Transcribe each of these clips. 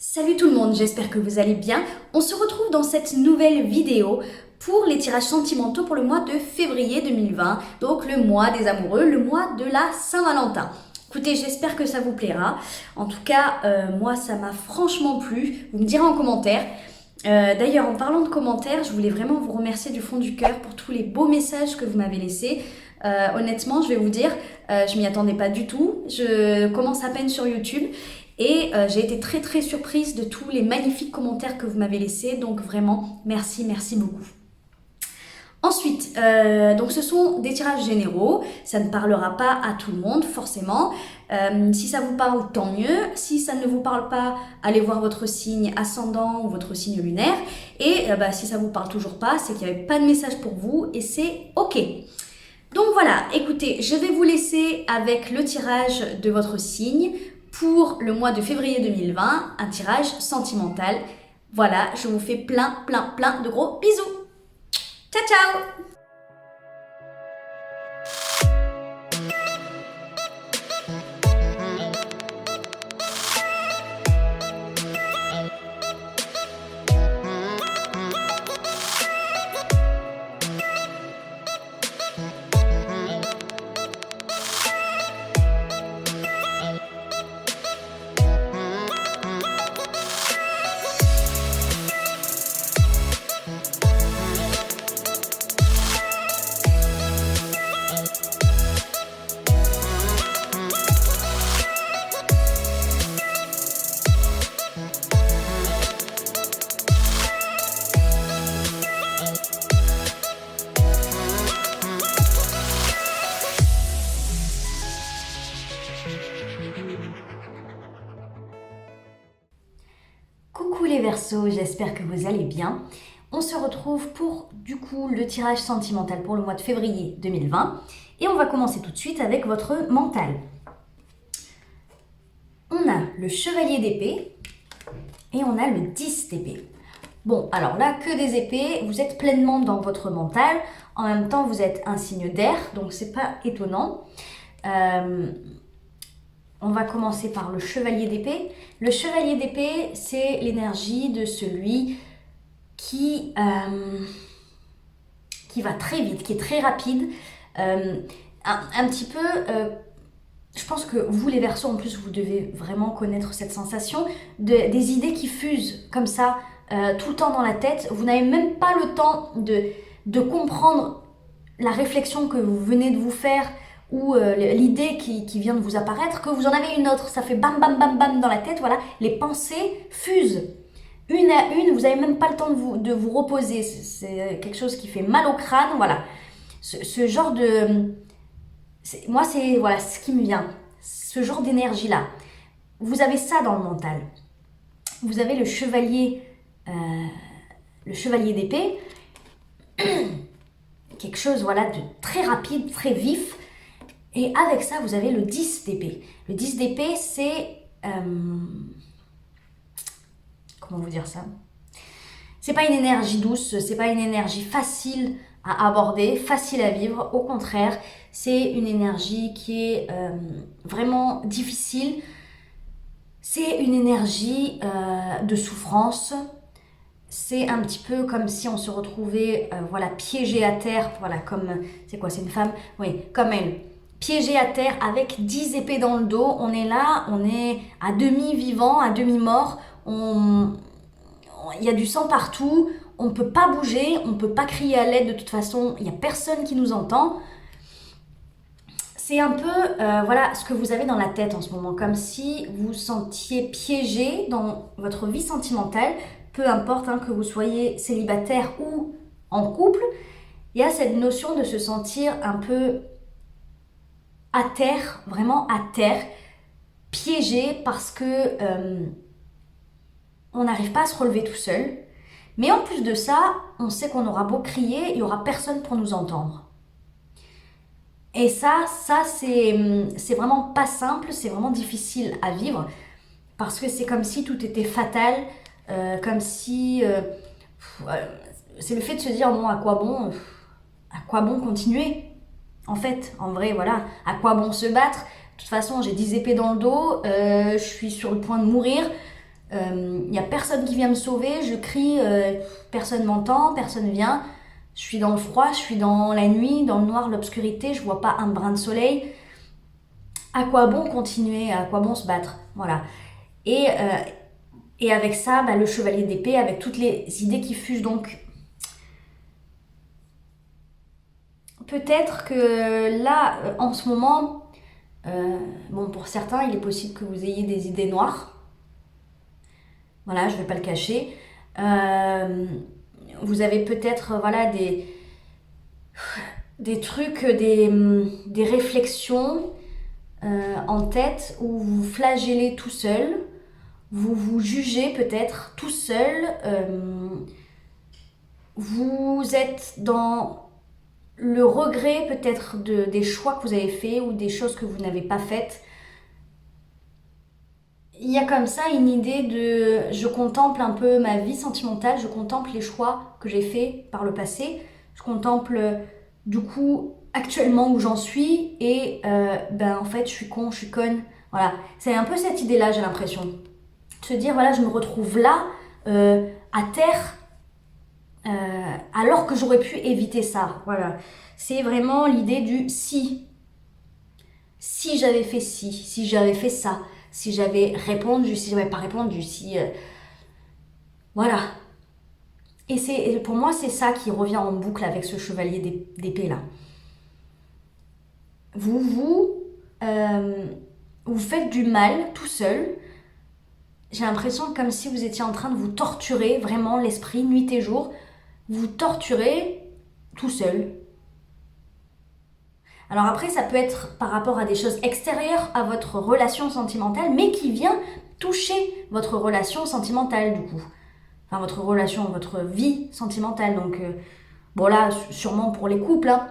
Salut tout le monde, j'espère que vous allez bien. On se retrouve dans cette nouvelle vidéo pour les tirages sentimentaux pour le mois de février 2020, donc le mois des amoureux, le mois de la Saint-Valentin. Écoutez, j'espère que ça vous plaira. En tout cas, moi, ça m'a franchement plu. Vous me direz en commentaire. D'ailleurs, en parlant de commentaires, je voulais vraiment vous remercier du fond du cœur pour tous les beaux messages que vous m'avez laissés. Honnêtement, je vais vous dire, je m'y attendais pas du tout. Je commence à peine sur YouTube. Et j'ai été très surprise de tous les magnifiques commentaires que vous m'avez laissés. Donc vraiment, merci beaucoup. Ensuite, donc ce sont des tirages généraux. Ça ne parlera pas à tout le monde, forcément. Si ça vous parle, tant mieux. Si ça ne vous parle pas, allez voir votre signe ascendant ou votre signe lunaire. Et si ça vous parle toujours pas, c'est qu'il n'y avait pas de message pour vous et c'est OK. Donc voilà, écoutez, je vais vous laisser avec le tirage de votre signe pour le mois de février 2020, un tirage sentimental. Voilà, je vous fais plein de gros bisous. Ciao, ciao! Coucou les Verseaux, j'espère que vous allez bien. On se retrouve pour du coup le tirage sentimental pour le mois de février 2020 et on va commencer tout de suite avec votre mental. On a le chevalier d'épée et on a le 10 d'épée. Bon, alors là, que des épées, vous êtes pleinement dans votre mental. En même temps, vous êtes un signe d'air, donc c'est pas étonnant. On va commencer par le chevalier d'épée. Le chevalier d'épée, c'est l'énergie de celui qui va très vite, qui est très rapide. Un petit peu, je pense que vous les Verseaux, en plus, vous devez vraiment connaître cette sensation des idées qui fusent comme ça, tout le temps dans la tête. Vous n'avez même pas le temps de comprendre la réflexion que vous venez de vous faire ou l'idée qui vient de vous apparaître, que vous en avez une autre, ça fait bam dans la tête, voilà, les pensées fusent une à une, vous n'avez même pas le temps de vous reposer, c'est quelque chose qui fait mal au crâne, voilà, ce genre de... Moi c'est voilà, ce qui me vient, ce genre d'énergie là, vous avez ça dans le mental, vous avez le chevalier d'épée, quelque chose voilà, de très rapide, très vif. Et avec ça, vous avez le 10 d'épée. Le 10 d'épée, c'est... comment vous dire ça? C'est pas une énergie douce, c'est pas une énergie facile à aborder, facile à vivre. Au contraire, c'est une énergie qui est vraiment difficile. C'est une énergie de souffrance. C'est un petit peu comme si on se retrouvait voilà, piégé à terre. Voilà, comme... C'est quoi, c'est une femme? Oui, comme elle. Piégé à terre avec 10 épées dans le dos, on est là, on est à demi vivant, à demi mort, il y a du sang partout, on ne peut pas bouger, on ne peut pas crier à l'aide de toute façon, il n'y a personne qui nous entend. C'est un peu voilà, ce que vous avez dans la tête en ce moment, comme si vous vous sentiez piégé dans votre vie sentimentale, peu importe que vous soyez célibataire ou en couple, il y a cette notion de se sentir un peu à terre, vraiment à terre, piégé parce que on n'arrive pas à se relever tout seul. Mais en plus de ça, on sait qu'on aura beau crier, il n'y aura personne pour nous entendre. Et ça c'est vraiment pas simple, c'est vraiment difficile à vivre parce que c'est comme si tout était fatal, comme si... c'est le fait de se dire, bon, à quoi bon continuer ? En fait, en vrai, voilà, à quoi bon se battre ? De toute façon, j'ai 10 épées dans le dos, je suis sur le point de mourir. Il n'y a personne qui vient me sauver, je crie, personne m'entend, personne vient. Je suis dans le froid, je suis dans la nuit, dans le noir, l'obscurité, je vois pas un brin de soleil. À quoi bon continuer? À quoi bon se battre? Voilà. Et avec ça, le chevalier d'épée, avec toutes les idées qui fusent. Donc, peut-être que là, en ce moment, pour certains, il est possible que vous ayez des idées noires. Voilà, je ne vais pas le cacher. Vous avez peut-être des trucs, des réflexions en tête où vous flagellez tout seul, vous vous jugez peut-être tout seul, vous êtes dans le regret peut-être des choix que vous avez faits ou des choses que vous n'avez pas faites. Il y a comme ça une idée de je contemple un peu ma vie sentimentale, je contemple les choix que j'ai faits par le passé, je contemple du coup actuellement où j'en suis et en fait je suis con, je suis conne. Voilà, c'est un peu cette idée-là, j'ai l'impression. De se dire voilà, je me retrouve là, à terre, alors que j'aurais pu éviter ça. Voilà, c'est vraiment l'idée du si. Si j'avais fait si j'avais fait ça, si j'avais répondu, si j'avais pas répondu, si... voilà. Et pour moi, c'est ça qui revient en boucle avec ce chevalier d'épée là. Vous faites du mal tout seul. J'ai l'impression comme si vous étiez en train de vous torturer vraiment l'esprit nuit et jour. Vous torturez tout seul. Alors après, ça peut être par rapport à des choses extérieures à votre relation sentimentale, mais qui vient toucher votre relation sentimentale du coup. Enfin, votre vie sentimentale. Donc, là, sûrement pour les couples. Hein.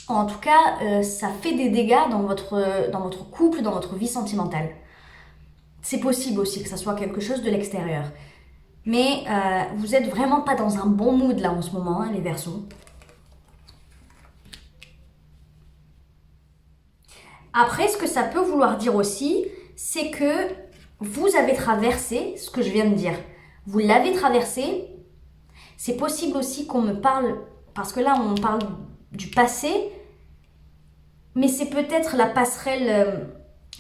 En tout cas, ça fait des dégâts dans votre couple, dans votre vie sentimentale. C'est possible aussi que ça soit quelque chose de l'extérieur. Mais vous n'êtes vraiment pas dans un bon mood là en ce moment, hein, les Verseaux. Après, ce que ça peut vouloir dire aussi, c'est que vous avez traversé ce que je viens de dire. Vous l'avez traversé. C'est possible aussi qu'on me parle, parce que là, on parle du passé, mais c'est peut-être la passerelle,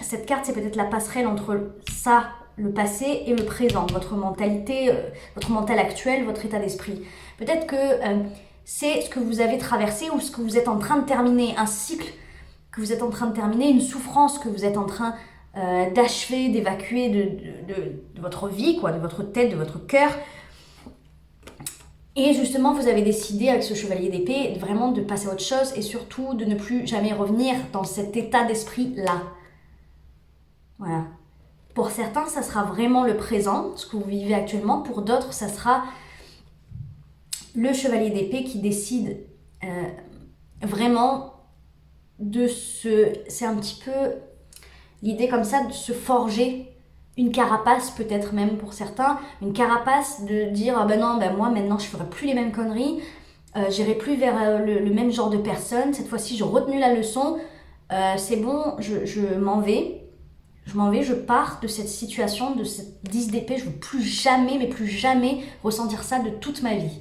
cette carte, c'est peut-être la passerelle entre ça, le passé, et le présent, votre mentalité, votre mental actuel, votre état d'esprit. Peut-être que c'est ce que vous avez traversé ou ce que vous êtes en train de terminer, un cycle que vous êtes en train de terminer, une souffrance que vous êtes en train d'achever, d'évacuer de votre vie, quoi, de votre tête, de votre cœur. Et justement, vous avez décidé avec ce chevalier d'épée vraiment de passer à autre chose et surtout de ne plus jamais revenir dans cet état d'esprit-là. Voilà. Pour certains, ça sera vraiment le présent, ce que vous vivez actuellement. Pour d'autres, ça sera le chevalier d'épée qui décide vraiment c'est un petit peu l'idée comme ça de se forger une carapace, peut-être même pour certains, une carapace de dire moi maintenant je ferai plus les mêmes conneries, j'irai plus vers le même genre de personne, cette fois-ci j'ai retenu la leçon, c'est bon, je m'en vais, je pars de cette situation, de cette 10 d'épée, je veux plus jamais, mais plus jamais ressentir ça de toute ma vie.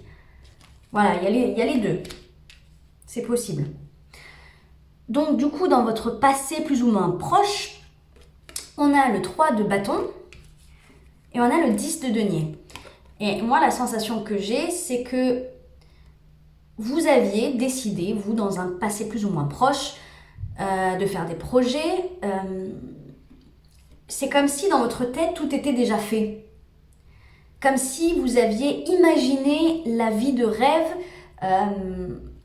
Voilà, il y a les deux, c'est possible. Donc du coup, dans votre passé plus ou moins proche, on a le 3 de bâton et on a le 10 de denier. Et moi, la sensation que j'ai, c'est que vous aviez décidé, vous, dans un passé plus ou moins proche, de faire des projets. C'est comme si dans votre tête, tout était déjà fait. Comme si vous aviez imaginé la vie de rêve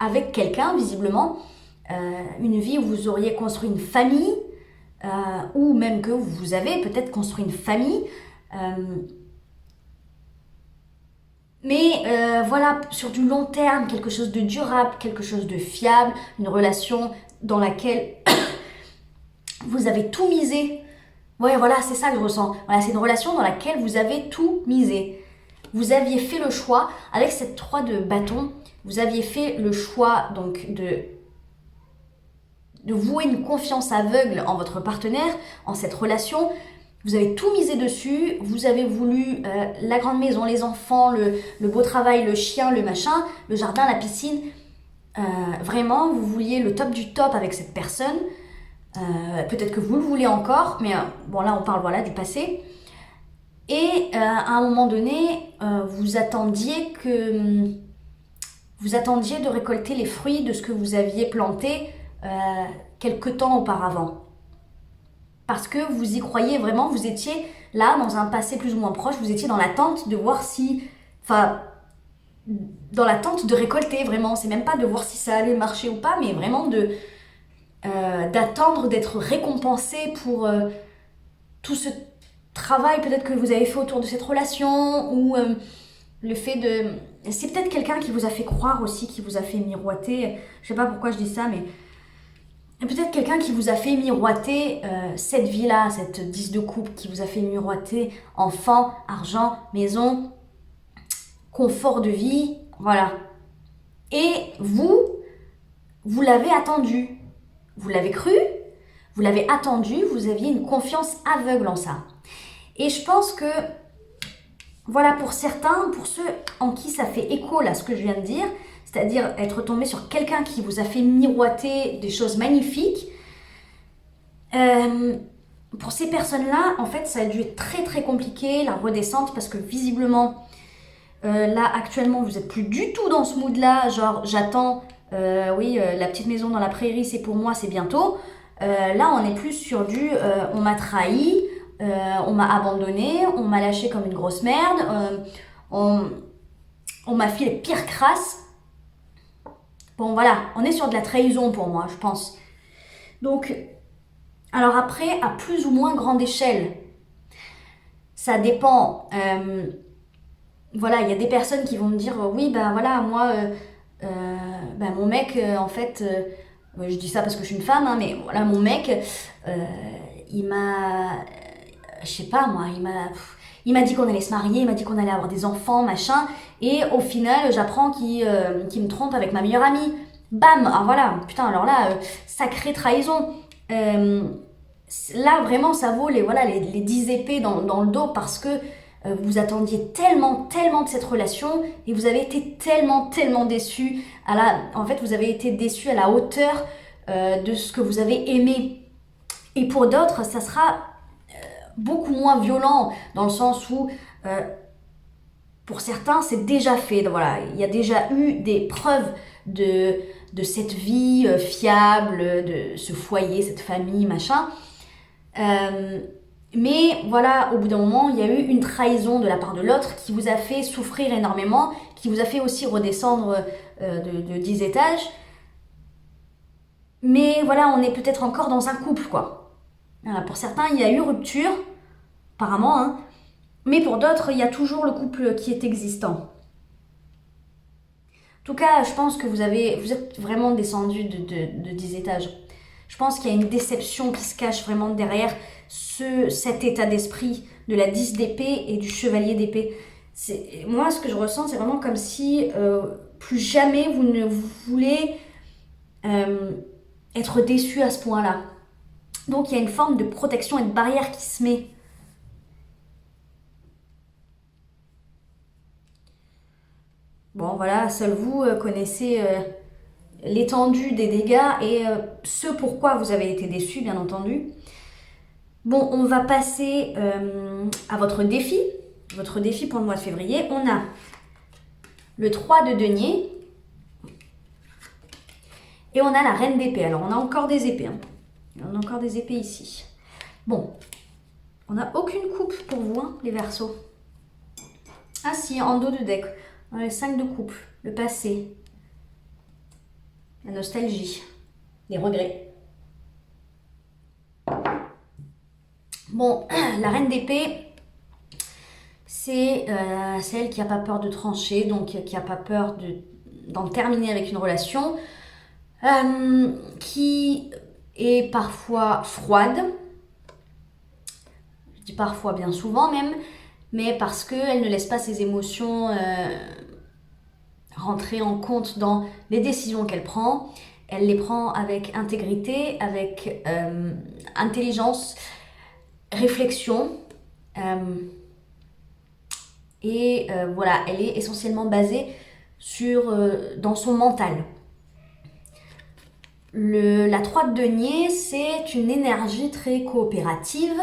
avec quelqu'un, visiblement. Une vie où vous auriez construit une famille, ou même que vous avez peut-être construit une famille. Mais voilà, sur du long terme, quelque chose de durable, quelque chose de fiable, une relation dans laquelle vous avez tout misé. Ouais, voilà, c'est ça que je ressens. Voilà, c'est une relation dans laquelle vous avez tout misé. Vous aviez fait le choix, avec cette 3 de bâton, vous aviez fait le choix donc de vouer une confiance aveugle en votre partenaire, en cette relation, Vous avez tout misé dessus, vous avez voulu la grande maison, les enfants, le beau travail, le chien, le machin, le jardin, la piscine. Vraiment, vous vouliez le top du top avec cette personne. Peut-être que vous le voulez encore, mais bon là on parle voilà du passé. Et à un moment donné, vous attendiez de récolter les fruits de ce que vous aviez planté quelque temps auparavant. Parce que vous y croyez vraiment, vous étiez là dans un passé plus ou moins proche, vous étiez dans l'attente de voir si... Enfin, dans l'attente de récolter vraiment, c'est même pas de voir si ça allait marcher ou pas, mais vraiment d'attendre d'être récompensé pour tout ce travail peut-être que vous avez fait autour de cette relation, ou le fait de... C'est peut-être quelqu'un qui vous a fait croire aussi, qui vous a fait miroiter, je sais pas pourquoi je dis ça, mais peut-être quelqu'un qui vous a fait miroiter cette vie-là, cette 10 de coupe, qui vous a fait miroiter enfant, argent, maison, confort de vie, voilà. Et vous l'avez attendu, vous l'avez cru, vous l'avez attendu, vous aviez une confiance aveugle en ça. Et je pense que, voilà, pour certains, pour ceux en qui ça fait écho là, ce que je viens de dire, c'est-à-dire être tombé sur quelqu'un qui vous a fait miroiter des choses magnifiques, pour ces personnes-là, en fait, ça a dû être très très compliqué, la redescente, parce que visiblement, là, actuellement, vous n'êtes plus du tout dans ce mood-là, genre, j'attends, la petite maison dans la prairie, c'est pour moi, c'est bientôt. Là, on est plus sur du, on m'a trahi, on m'a abandonné, on m'a lâché comme une grosse merde, on m'a fait les pires crasses. Bon, voilà, on est sur de la trahison pour moi, je pense. Donc, alors après, à plus ou moins grande échelle, ça dépend. Voilà, il y a des personnes qui vont me dire, oui, ben voilà, moi, mon mec, en fait, je dis ça parce que je suis une femme, hein, mais voilà, mon mec, il m'a, je sais pas moi, il m'a dit qu'on allait se marier, il m'a dit qu'on allait avoir des enfants, machin, et au final, j'apprends qu'il me trompe avec ma meilleure amie. Bam! Ah voilà, putain, alors là, sacrée trahison. Là, vraiment, ça vaut les 10 épées dans le dos, parce que vous attendiez tellement, tellement de cette relation, et vous avez été tellement, tellement déçus. En fait, vous avez été déçus à la hauteur de ce que vous avez aimé. Et pour d'autres, ça sera beaucoup moins violent, dans le sens où, pour certains, c'est déjà fait. Voilà, il y a déjà eu des preuves de cette vie fiable, de ce foyer, cette famille, machin. Mais voilà, au bout d'un moment, il y a eu une trahison de la part de l'autre qui vous a fait souffrir énormément, qui vous a fait aussi redescendre de 10 étages. Mais voilà, on est peut-être encore dans un couple, quoi. Voilà, pour certains, il y a eu rupture, apparemment, hein. Mais pour d'autres, il y a toujours le couple qui est existant. En tout cas, je pense que vous êtes vraiment descendu de 10 étages. Je pense qu'il y a une déception qui se cache vraiment derrière cet état d'esprit de la 10 d'épée et du chevalier d'épée. Moi, ce que je ressens, c'est vraiment comme si plus jamais vous ne voulez être déçu à ce point-là. Donc, il y a une forme de protection et de barrière qui se met. Bon, voilà, seul vous connaissez l'étendue des dégâts et ce pourquoi vous avez été déçu, bien entendu. Bon, on va passer à votre défi. Votre défi pour le mois de février. On a le 3 de denier et on a la reine d'épée. Alors, on a encore des épées. Hein. On a encore des épées ici. Bon, on n'a aucune coupe pour vous, hein, les Verseaux. Ah si, en dos de deck. On a les 5 de coupe, le passé, la nostalgie, les regrets. Bon, la reine d'épée, c'est celle qui n'a pas peur de trancher, donc qui n'a pas peur d'en terminer avec une relation, qui est parfois froide, je dis parfois bien souvent même, mais parce qu'elle ne laisse pas ses émotions rentrer en compte dans les décisions qu'elle prend. Elle les prend avec intégrité, avec intelligence. réflexion. Voilà, elle est essentiellement basée dans son mental. La 3 de denier, c'est une énergie très coopérative.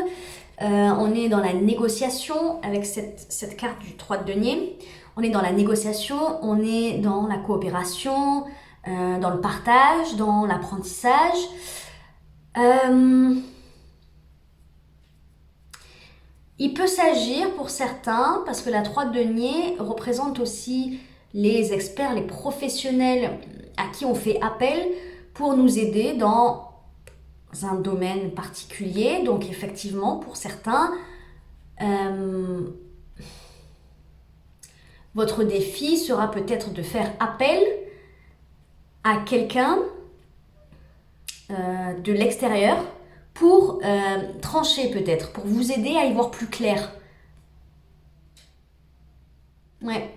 On est dans la négociation avec cette carte du 3 de denier. On est dans la négociation, on est dans la coopération, dans le partage, dans l'apprentissage. Il peut s'agir pour certains, parce que la 3 de denier représente aussi les experts, les professionnels à qui on fait appel pour nous aider dans un domaine particulier. Donc effectivement, pour certains, votre défi sera peut-être de faire appel à quelqu'un de l'extérieur pour trancher peut-être, pour vous aider à y voir plus clair. Ouais,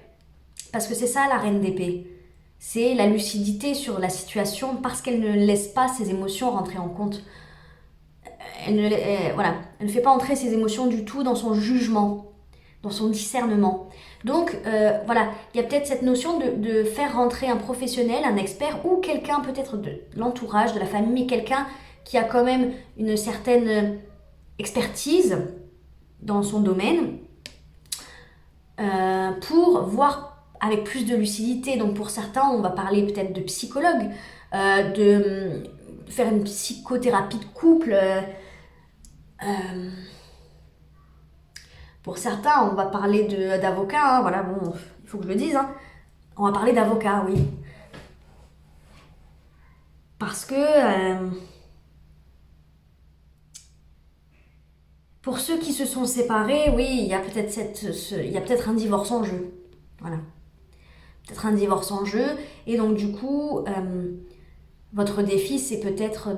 parce que c'est ça la reine d'épée. C'est la lucidité sur la situation parce qu'elle ne laisse pas ses émotions rentrer en compte. Elle ne fait pas entrer ses émotions du tout dans son jugement, dans son discernement. Donc voilà, il y a peut-être cette notion de faire rentrer un professionnel, un expert ou quelqu'un peut-être de l'entourage, de la famille, mais quelqu'un qui a quand même une certaine expertise dans son domaine pour voir avec plus de lucidité. Donc pour certains, on va parler peut-être de psychologue, de faire une psychothérapie de couple. Pour certains, on va parler d'avocat, hein, voilà, bon, il faut que je le dise. Hein. On va parler d'avocat, oui. Parce que pour ceux qui se sont séparés, oui, il y a peut-être un divorce en jeu. Voilà. Peut-être un divorce en jeu. Et donc du coup, votre défi, c'est peut-être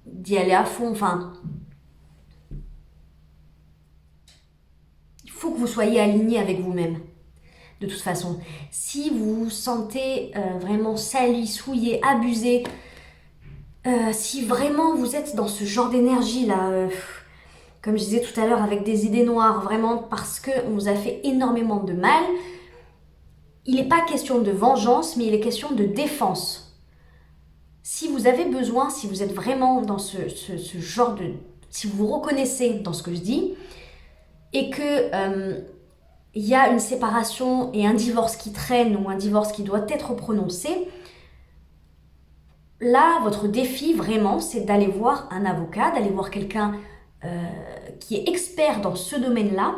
d'y aller à fond. Enfin, il faut que vous soyez aligné avec vous-même. De toute façon, si vous vous sentez vraiment sali, souillé, abusé, si vraiment vous êtes dans ce genre d'énergie là, comme je disais tout à l'heure, avec des idées noires, vraiment parce qu'on vous a fait énormément de mal, il n'est pas question de vengeance, mais il est question de défense. Si vous avez besoin, si vous êtes vraiment dans ce genre de... Si vous vous reconnaissez dans ce que je dis, et que il y a une séparation et un divorce qui traîne ou un divorce qui doit être prononcé, là, votre défi vraiment, c'est d'aller voir un avocat, d'aller voir quelqu'un qui est expert dans ce domaine-là,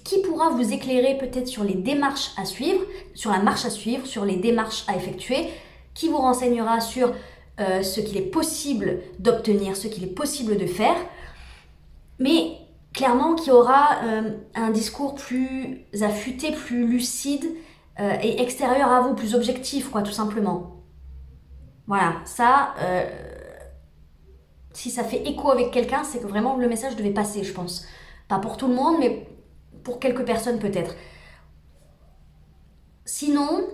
qui pourra vous éclairer peut-être sur les démarches à suivre, sur la marche à suivre, sur les démarches à effectuer, qui vous renseignera sur ce qu'il est possible d'obtenir, ce qu'il est possible de faire, mais clairement qui aura un discours plus affûté, plus lucide et extérieur à vous, plus objectif, quoi, tout simplement. Voilà, ça, si ça fait écho avec quelqu'un, c'est que vraiment le message devait passer, je pense. Pas pour tout le monde, mais pour quelques personnes peut-être. Sinon,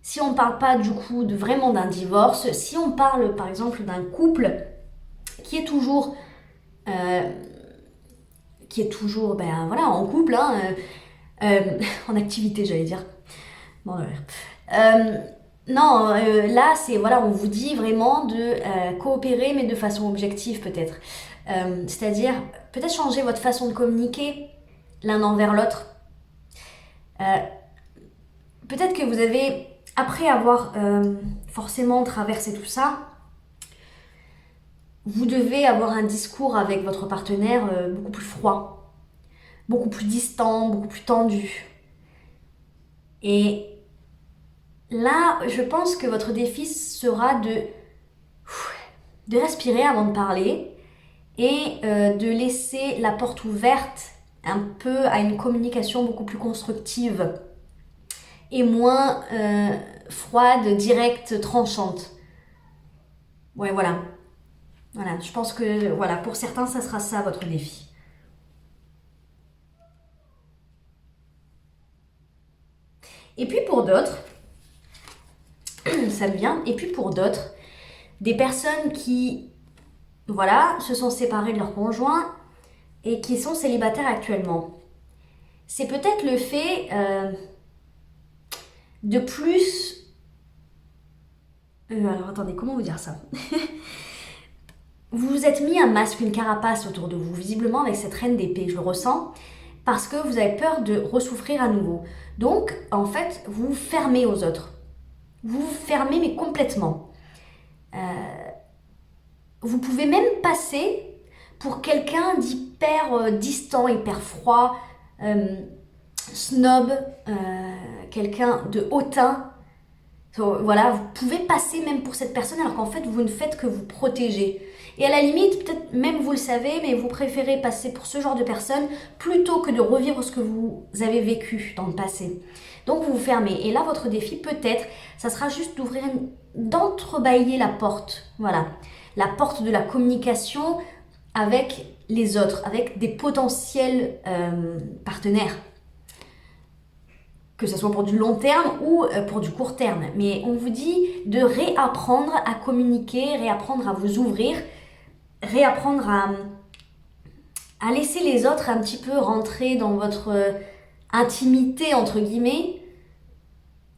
si on ne parle pas du coup vraiment d'un divorce, si on parle par exemple d'un couple qui est toujours, voilà, en couple, hein, en activité j'allais dire. Bon, non, là c'est voilà, on vous dit vraiment de coopérer mais de façon objective peut-être. C'est-à-dire peut-être changer votre façon de communiquer l'un envers l'autre. Peut-être que vous avez, après avoir forcément traversé tout ça, vous devez avoir un discours avec votre partenaire beaucoup plus froid, beaucoup plus distant, beaucoup plus tendu. Et là, je pense que votre défi sera de respirer avant de parler et de laisser la porte ouverte un peu à une communication beaucoup plus constructive et moins froide, directe, tranchante. Ouais, voilà. Voilà, je pense que voilà, pour certains, ça sera ça votre défi. Et puis pour d'autres, ça vient, et puis pour d'autres, des personnes qui voilà, se sont séparés de leur conjoint et qui sont célibataires actuellement. C'est peut-être le fait de plus... alors attendez, comment vous dire ça? Vous vous êtes mis un masque, une carapace autour de vous, visiblement avec cette reine d'épée, je le ressens, parce que vous avez peur de ressouffrir à nouveau. Donc, en fait, vous vous fermez aux autres. Vous vous fermez, mais complètement. Vous pouvez même passer pour quelqu'un d'hyper distant, hyper froid, snob, quelqu'un de hautain. Voilà, vous pouvez passer même pour cette personne alors qu'en fait vous ne faites que vous protéger. Et à la limite, peut-être même vous le savez, mais vous préférez passer pour ce genre de personne plutôt que de revivre ce que vous avez vécu dans le passé. Donc vous vous fermez. Et là, votre défi, peut-être, ça sera juste d'entrebâiller la porte. Voilà, la porte de la communication avec les autres, avec des potentiels partenaires. Que ce soit pour du long terme ou pour du court terme. Mais on vous dit de réapprendre à communiquer, réapprendre à vous ouvrir, réapprendre à laisser les autres un petit peu rentrer dans votre intimité, entre guillemets.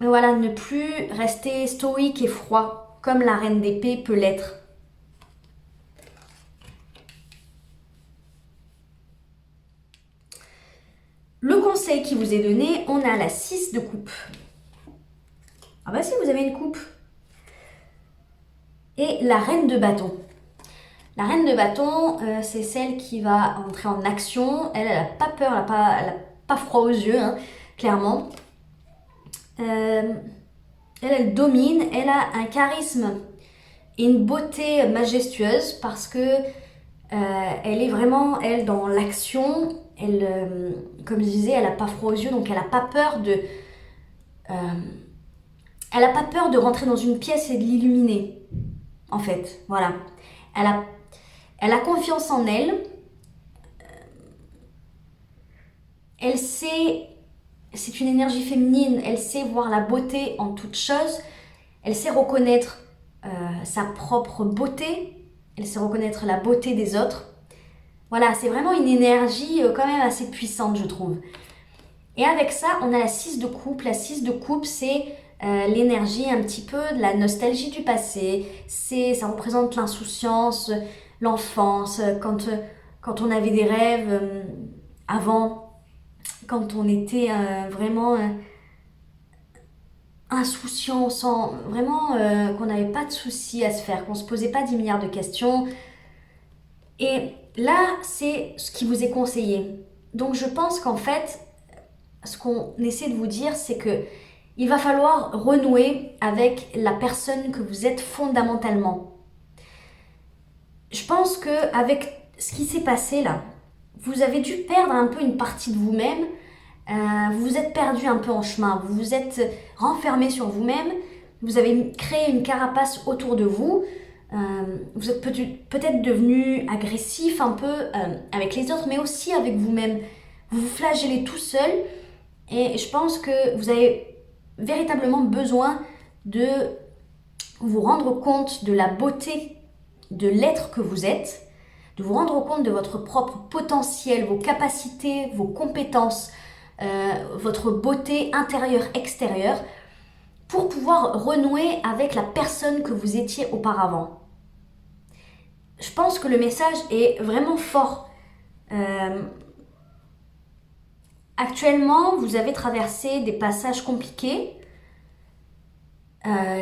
Mais voilà, ne plus rester stoïque et froid, comme la reine d'épée peut l'être. Le conseil qui vous est donné, on a la 6 de coupe. Ah bah si, vous avez une coupe. Et la reine de bâton. La reine de bâton, c'est celle qui va entrer en action. Elle n'a pas peur, elle n'a pas froid aux yeux, hein, clairement. Elle domine, elle a un charisme et une beauté majestueuse parce que elle est vraiment, elle, dans l'action. Elle, comme je disais, elle n'a pas froid aux yeux, donc elle n'a pas peur de... elle n'a pas peur de rentrer dans une pièce et de l'illuminer, en fait. Voilà. Elle a confiance en elle. Elle sait... C'est une énergie féminine. Elle sait voir la beauté en toute chose. Elle sait reconnaître sa propre beauté. Elle sait reconnaître la beauté des autres. Voilà, c'est vraiment une énergie quand même assez puissante, je trouve. Et avec ça, on a la 6 de coupe. La 6 de coupe, c'est l'énergie un petit peu de la nostalgie du passé. Ça représente l'insouciance, l'enfance, quand on avait des rêves avant, quand on était vraiment insouciant, vraiment qu'on n'avait pas de soucis à se faire, qu'on ne se posait pas 10 milliards de questions. Et là, c'est ce qui vous est conseillé. Donc je pense qu'en fait, ce qu'on essaie de vous dire, c'est que il va falloir renouer avec la personne que vous êtes fondamentalement. Je pense qu'avec ce qui s'est passé là, vous avez dû perdre un peu une partie de vous-même. Vous vous êtes perdu un peu en chemin. Vous vous êtes renfermé sur vous-même. Vous avez créé une carapace autour de vous. Vous êtes peut-être devenu agressif un peu avec les autres, mais aussi avec vous-même. Vous vous flagellez tout seul. Et je pense que vous avez véritablement besoin de vous rendre compte de la beauté de l'être que vous êtes, de vous rendre compte de votre propre potentiel, vos capacités, vos compétences, votre beauté intérieure, extérieure, pour pouvoir renouer avec la personne que vous étiez auparavant. Je pense que le message est vraiment fort. Actuellement, vous avez traversé des passages compliqués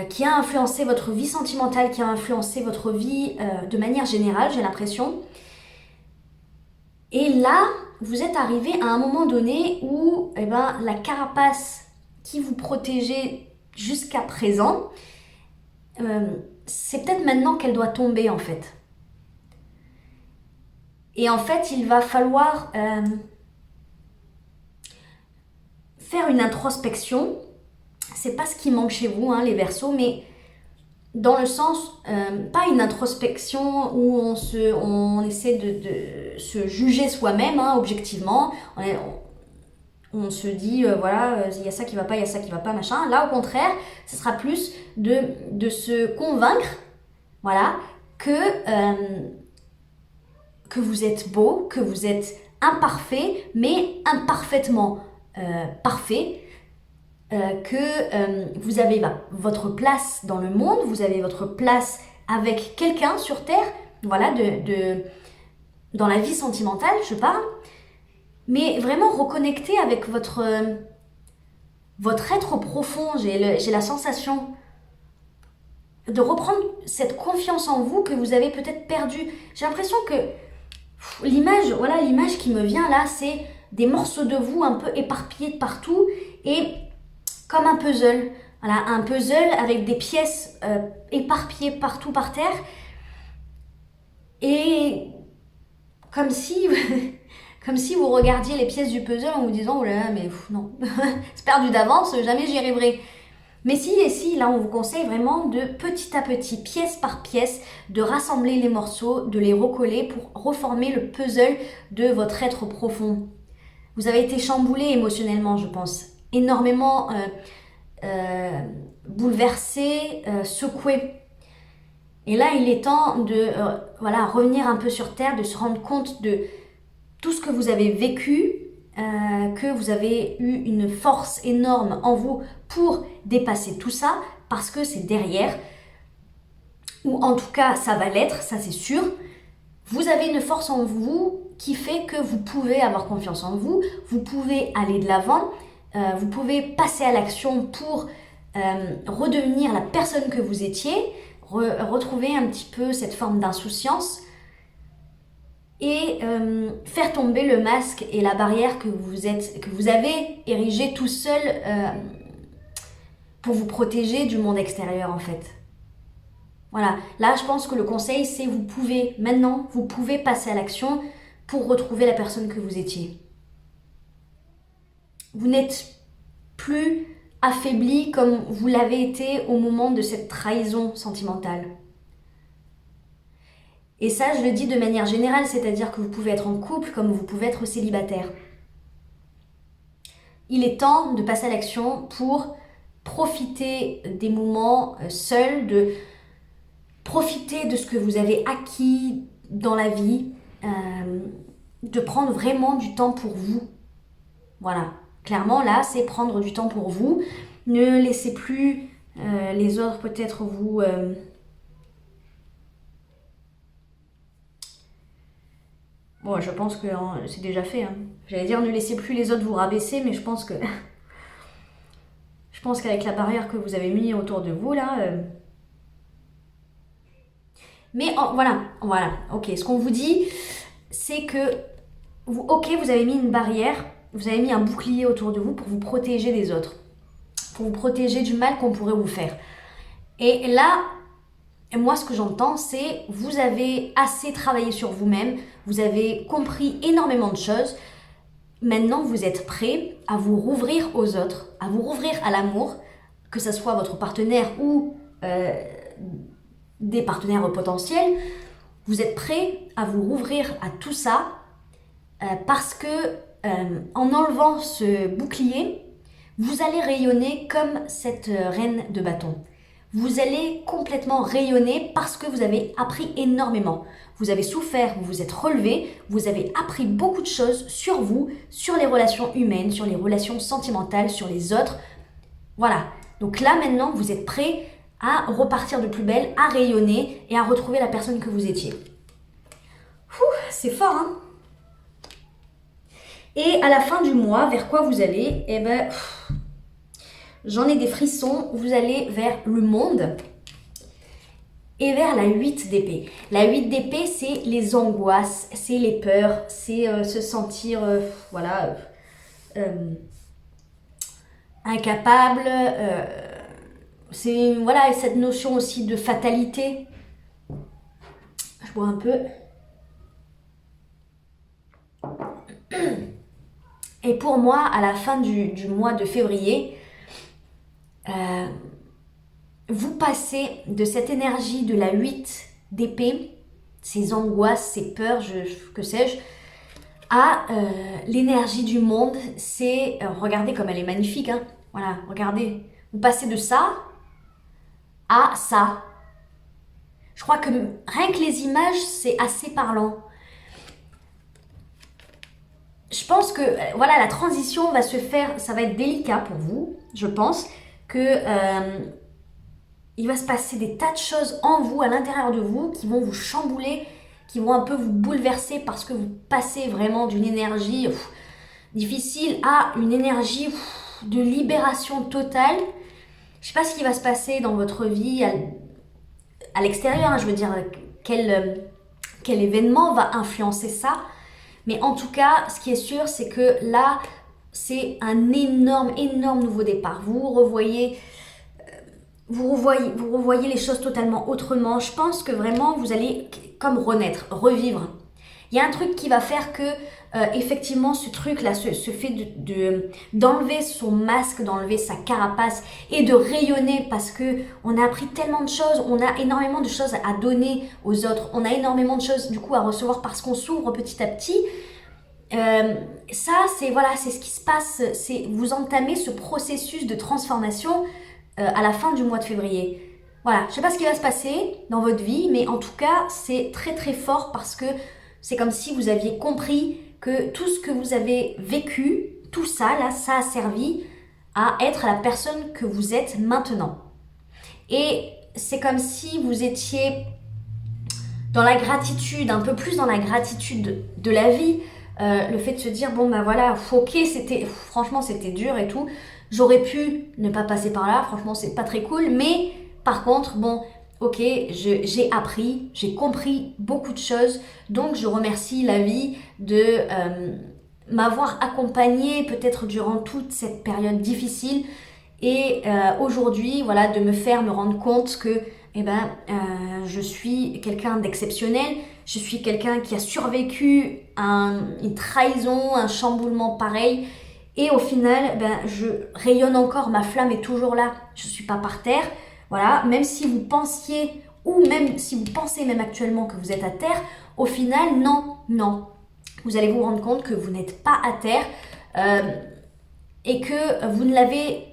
qui a influencé votre vie sentimentale, qui a influencé votre vie de manière générale, j'ai l'impression. Et là, vous êtes arrivé à un moment donné où la carapace qui vous protégeait jusqu'à présent, c'est peut-être maintenant qu'elle doit tomber en fait. Et en fait, il va falloir faire une introspection. C'est pas ce qui manque chez vous, hein, les Verseaux, mais dans le sens, pas une introspection où on essaie de se juger soi-même, hein, objectivement. On se dit, voilà, il y a ça qui va pas, il y a ça qui va pas, machin. Là, au contraire, ce sera plus de se convaincre, voilà, que que vous êtes beau, que vous êtes imparfait, mais imparfaitement parfait, que vous avez votre place dans le monde, vous avez votre place avec quelqu'un sur Terre, voilà, dans la vie sentimentale, je parle, mais vraiment reconnecter avec votre être profond. J'ai la sensation de reprendre cette confiance en vous que vous avez peut-être perdue. J'ai l'impression que l'image qui me vient là, c'est des morceaux de vous un peu éparpillés de partout et comme un puzzle. Voilà, un puzzle avec des pièces éparpillées partout par terre et comme si vous regardiez les pièces du puzzle en vous disant oh là là, mais non, c'est perdu d'avance, jamais j'y arriverai. Mais si, là on vous conseille vraiment de petit à petit, pièce par pièce, de rassembler les morceaux, de les recoller pour reformer le puzzle de votre être profond. Vous avez été chamboulé émotionnellement, je pense, énormément bouleversé, secoué. Et là, il est temps de revenir un peu sur Terre, de se rendre compte de tout ce que vous avez vécu, que vous avez eu une force énorme en vous pour dépasser tout ça, parce que c'est derrière, ou en tout cas ça va l'être, ça c'est sûr. Vous avez une force en vous qui fait que vous pouvez avoir confiance en vous, vous pouvez aller de l'avant, vous pouvez passer à l'action pour redevenir la personne que vous étiez, retrouver un petit peu cette forme d'insouciance et faire tomber le masque et la barrière que vous avez érigé tout seul pour vous protéger du monde extérieur en fait. Voilà, là je pense que le conseil c'est vous pouvez passer à l'action pour retrouver la personne que vous étiez. Vous n'êtes plus affaibli comme vous l'avez été au moment de cette trahison sentimentale. Et ça, je le dis de manière générale, c'est-à-dire que vous pouvez être en couple comme vous pouvez être célibataire. Il est temps de passer à l'action pour profiter des moments seuls, de profiter de ce que vous avez acquis dans la vie, de prendre vraiment du temps pour vous. Voilà, clairement là, c'est prendre du temps pour vous. Ne laissez plus les autres peut-être vous... Bon, je pense que c'est déjà fait. Hein. J'allais dire ne laissez plus les autres vous rabaisser, mais je pense qu'avec la barrière que vous avez mis autour de vous là. Mais voilà, ok. Ce qu'on vous dit, c'est que vous avez mis une barrière, vous avez mis un bouclier autour de vous pour vous protéger des autres, pour vous protéger du mal qu'on pourrait vous faire. Et là, moi, ce que j'entends, c'est vous avez assez travaillé sur vous-même, vous avez compris énormément de choses. Maintenant, vous êtes prêt à vous rouvrir aux autres, à vous rouvrir à l'amour, que ce soit votre partenaire ou des partenaires potentiels. Vous êtes prêt à vous rouvrir à tout ça parce que en enlevant ce bouclier, vous allez rayonner comme cette reine de bâton. Vous allez complètement rayonner parce que vous avez appris énormément. Vous avez souffert, vous vous êtes relevé, vous avez appris beaucoup de choses sur vous, sur les relations humaines, sur les relations sentimentales, sur les autres. Voilà. Donc là, maintenant, vous êtes prêt à repartir de plus belle, à rayonner et à retrouver la personne que vous étiez. C'est fort, hein? Et à la fin du mois, vers quoi vous allez? Eh ben... J'en ai des frissons, vous allez vers le monde et vers la 8 d'épée. La 8 d'épée, c'est les angoisses, c'est les peurs, c'est se sentir incapable. C'est cette notion aussi de fatalité. Je bois un peu. Et pour moi, à la fin du mois de février, vous passez de cette énergie de la 8 d'épée, ces angoisses, ces peurs, que sais-je, à l'énergie du monde. C'est, regardez comme elle est magnifique, hein. Voilà, regardez. Vous passez de ça à ça. Je crois que rien que les images, c'est assez parlant. je pense que voilà, la transition va se faire, ça va être délicat pour vous. Je pense que il va se passer des tas de choses en vous, à l'intérieur de vous, qui vont vous chambouler, qui vont un peu vous bouleverser parce que vous passez vraiment d'une énergie difficile à une énergie de libération totale. Je sais pas ce qui va se passer dans votre vie à l'extérieur, hein, je veux dire, quel événement va influencer ça. Mais en tout cas, ce qui est sûr, c'est que là, c'est un énorme, énorme nouveau départ. Vous revoyez les choses totalement autrement. Je pense que vraiment, vous allez comme renaître, revivre. Il y a un truc qui va faire que, effectivement, ce truc-là, ce fait d'enlever son masque, d'enlever sa carapace et de rayonner parce que on a appris tellement de choses, on a énormément de choses à donner aux autres, on a énormément de choses du coup à recevoir parce qu'on s'ouvre petit à petit. Ça, c'est voilà, c'est ce qui se passe. C'est vous entamez ce processus de transformation à la fin du mois de février. Voilà, je sais pas ce qui va se passer dans votre vie, mais en tout cas, c'est très très fort parce que c'est comme si vous aviez compris que tout ce que vous avez vécu, tout ça, là, ça a servi à être la personne que vous êtes maintenant. Et c'est comme si vous étiez dans la gratitude, un peu plus dans la gratitude de la vie. Le fait de se dire, bon ben voilà, ok, franchement c'était dur et tout, j'aurais pu ne pas passer par là, franchement c'est pas très cool, mais par contre, bon, ok, j'ai appris, j'ai compris beaucoup de choses, donc je remercie la vie de m'avoir accompagnée peut-être durant toute cette période difficile et aujourd'hui, voilà, de me faire me rendre compte que je suis quelqu'un d'exceptionnel, je suis quelqu'un qui a survécu à une trahison, un chamboulement pareil. Et au final, je rayonne encore, ma flamme est toujours là, je ne suis pas par terre. Voilà, même si vous pensiez, ou même si vous pensez même actuellement que vous êtes à terre, au final, non. Vous allez vous rendre compte que vous n'êtes pas à terre et que vous ne l'avez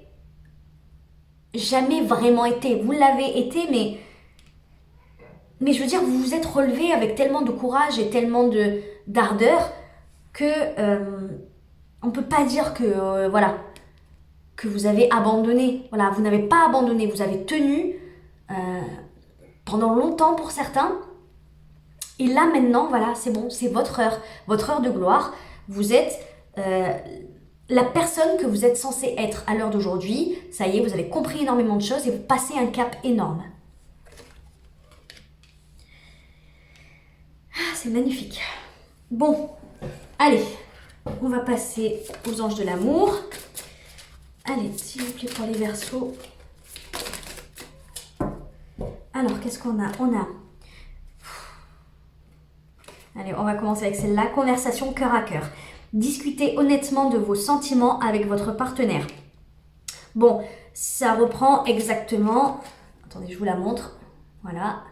jamais vraiment été. Vous l'avez été, mais je veux dire, vous vous êtes relevé avec tellement de courage et tellement d'ardeur que on peut pas dire que voilà, que vous avez abandonné. Voilà, vous n'avez pas abandonné, vous avez tenu pendant longtemps pour certains. Et là maintenant, voilà, c'est bon, c'est votre heure de gloire. Vous êtes la personne que vous êtes censé être à l'heure d'aujourd'hui. Ça y est, vous avez compris énormément de choses et vous passez un cap énorme. Ah, c'est magnifique. Bon, allez, on va passer aux anges de l'amour. Allez, s'il vous plaît, pour les Verseaux. Alors, qu'est-ce qu'on a? Allez, on va commencer avec celle-là. Conversation cœur à cœur. Discutez honnêtement de vos sentiments avec votre partenaire. Bon, ça reprend exactement... Attendez, je vous la montre. Voilà.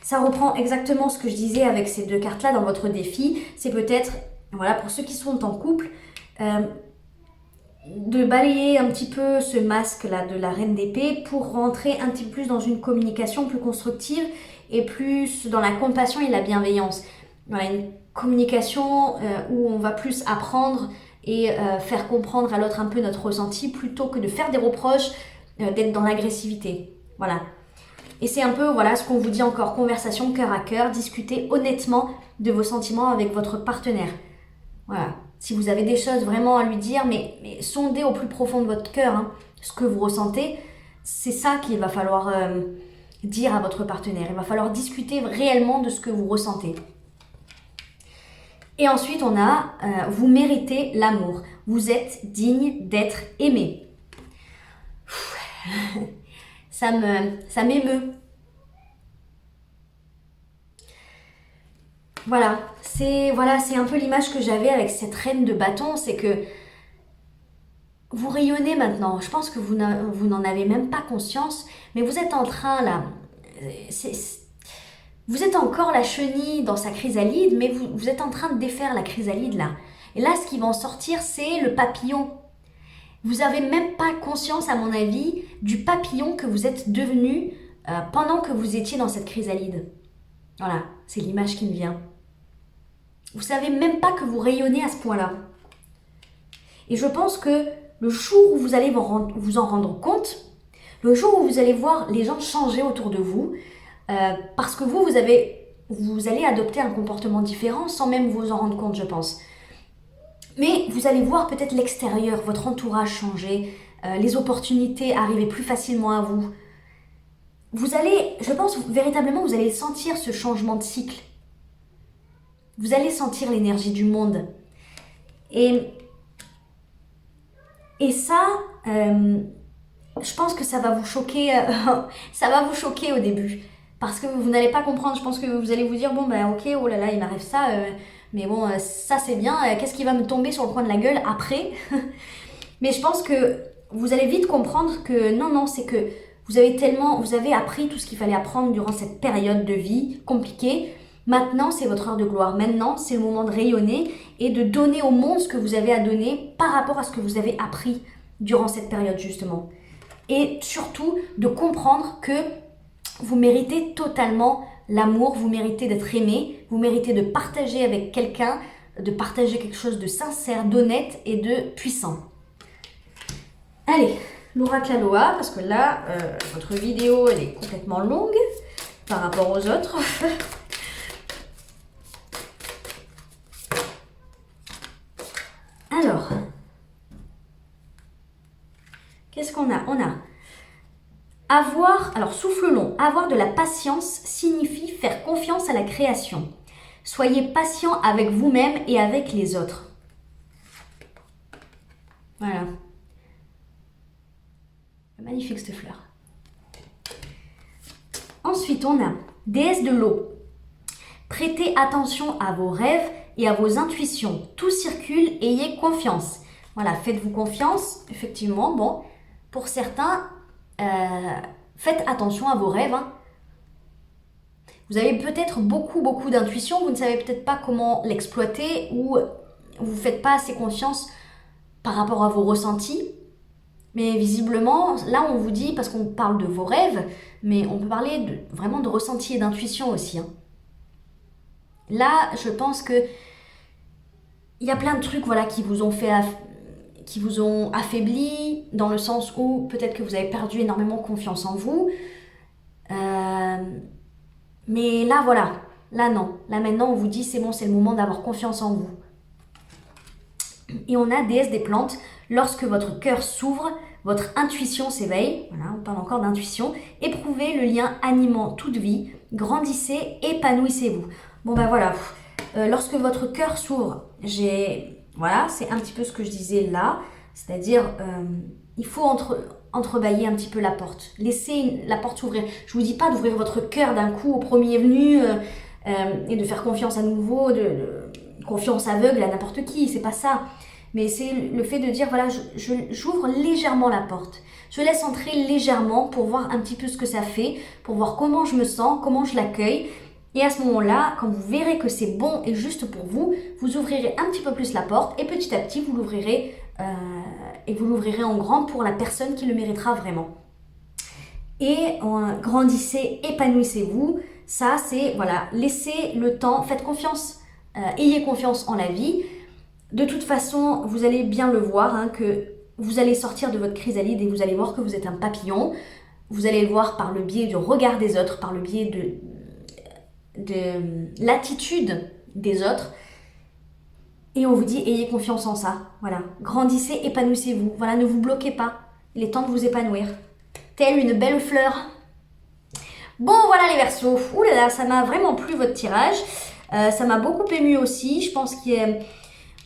Ça reprend exactement ce que je disais avec ces deux cartes-là dans votre défi. C'est peut-être, voilà, pour ceux qui sont en couple, de balayer un petit peu ce masque-là de la reine d'épée pour rentrer un petit peu plus dans une communication plus constructive et plus dans la compassion et la bienveillance. Voilà, une communication où on va plus apprendre et faire comprendre à l'autre un peu notre ressenti plutôt que de faire des reproches, d'être dans l'agressivité. Voilà. Et c'est un peu, voilà, ce qu'on vous dit encore, conversation cœur à cœur, discutez honnêtement de vos sentiments avec votre partenaire. Voilà. Si vous avez des choses vraiment à lui dire, mais sondez au plus profond de votre cœur hein, ce que vous ressentez, c'est ça qu'il va falloir dire à votre partenaire. Il va falloir discuter réellement de ce que vous ressentez. Et ensuite, on a vous méritez l'amour. Vous êtes digne d'être aimé. Ça m'émeut. Voilà, c'est un peu l'image que j'avais avec cette reine de bâton, c'est que vous rayonnez maintenant. Je pense que vous n'en avez même pas conscience, mais vous êtes en train là. Vous êtes encore la chenille dans sa chrysalide, mais vous êtes en train de défaire la chrysalide là. Et là, ce qui va en sortir, c'est le papillon. Vous n'avez même pas conscience, à mon avis, du papillon que vous êtes devenu pendant que vous étiez dans cette chrysalide. Voilà, c'est l'image qui me vient. Vous savez même pas que vous rayonnez à ce point-là. Et je pense que le jour où vous allez vous en rendre compte, le jour où vous allez voir les gens changer autour de vous, parce que vous allez adopter un comportement différent sans même vous en rendre compte, je pense. Mais vous allez voir peut-être l'extérieur, votre entourage changer, les opportunités arriver plus facilement à vous. Vous allez, je pense véritablement, vous allez sentir ce changement de cycle. Vous allez sentir l'énergie du monde. Et ça, je pense que ça va vous choquer, ça va vous choquer au début. Parce que vous n'allez pas comprendre, je pense que vous allez vous dire, bon ben ok, oh là là, il m'arrive ça, mais bon, ça c'est bien, qu'est-ce qui va me tomber sur le coin de la gueule après? Mais je pense que vous allez vite comprendre que non, c'est que vous avez appris tout ce qu'il fallait apprendre durant cette période de vie compliquée. Maintenant, c'est votre heure de gloire. Maintenant, c'est le moment de rayonner et de donner au monde ce que vous avez à donner par rapport à ce que vous avez appris durant cette période, justement. Et surtout, de comprendre que vous méritez totalement l'amour, vous méritez d'être aimé, vous méritez de partager avec quelqu'un, de partager quelque chose de sincère, d'honnête et de puissant. Allez, l'oracle Aloha, parce que là, votre vidéo, elle est complètement longue par rapport aux autres. Alors, qu'est-ce qu'on a? On a alors souffle long, avoir de la patience signifie faire confiance à la création. Soyez patient avec vous-même et avec les autres. Voilà. Magnifique cette fleur. Ensuite, on a déesse de l'eau. Prêtez attention à vos rêves et à vos intuitions. Tout circule, ayez confiance. Voilà, faites-vous confiance. Effectivement, bon, pour certains, faites attention à vos rêves. Hein. Vous avez peut-être beaucoup d'intuition, vous ne savez peut-être pas comment l'exploiter ou vous ne faites pas assez confiance par rapport à vos ressentis. Mais visiblement, là on vous dit, parce qu'on parle de vos rêves, mais on peut parler vraiment de ressenti et d'intuition aussi. Hein. Là, je pense que il y a plein de trucs voilà, qui vous ont affaibli, dans le sens où peut-être que vous avez perdu énormément confiance en vous. Mais là, voilà. Là, non. Là, maintenant, on vous dit, c'est bon, c'est le moment d'avoir confiance en vous. Et on a déesse des plantes. Lorsque votre cœur s'ouvre, votre intuition s'éveille. Voilà, on parle encore d'intuition. Éprouvez le lien animant toute vie. Grandissez, épanouissez-vous. Bon, ben voilà. Lorsque votre cœur s'ouvre, voilà, c'est un petit peu ce que je disais là. C'est-à-dire, il faut entrebâiller un petit peu la porte. Laissez la porte s'ouvrir. Je ne vous dis pas d'ouvrir votre cœur d'un coup au premier venu et de faire confiance à nouveau, confiance aveugle à n'importe qui. C'est pas ça. Mais c'est le fait de dire, voilà, j'ouvre légèrement la porte. Je laisse entrer légèrement pour voir un petit peu ce que ça fait, pour voir comment je me sens, comment je l'accueille. Et à ce moment-là, quand vous verrez que c'est bon et juste pour vous, vous ouvrirez un petit peu plus la porte et petit à petit, vous l'ouvrirez en grand pour la personne qui le méritera vraiment. Et grandissez, épanouissez-vous. Ça, c'est, voilà, laissez le temps, faites confiance, ayez confiance en la vie. De toute façon, vous allez bien le voir, hein, que vous allez sortir de votre chrysalide et vous allez voir que vous êtes un papillon. Vous allez le voir par le biais du regard des autres, par le biais de l'attitude des autres. Et on vous dit, ayez confiance en ça. Voilà, grandissez, épanouissez-vous. Voilà, ne vous bloquez pas. Il est temps de vous épanouir. Telle une belle fleur. Bon, voilà les Verseaux. Ouh là là, ça m'a vraiment plu votre tirage. Ça m'a beaucoup ému aussi. Je pense que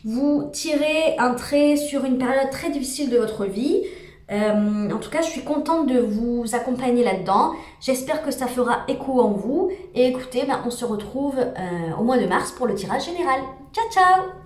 vous tirez un trait sur une période très difficile de votre vie. En tout cas, je suis contente de vous accompagner là-dedans. J'espère que ça fera écho en vous. Et écoutez, on se retrouve au mois de mars pour le tirage général. Ciao, ciao!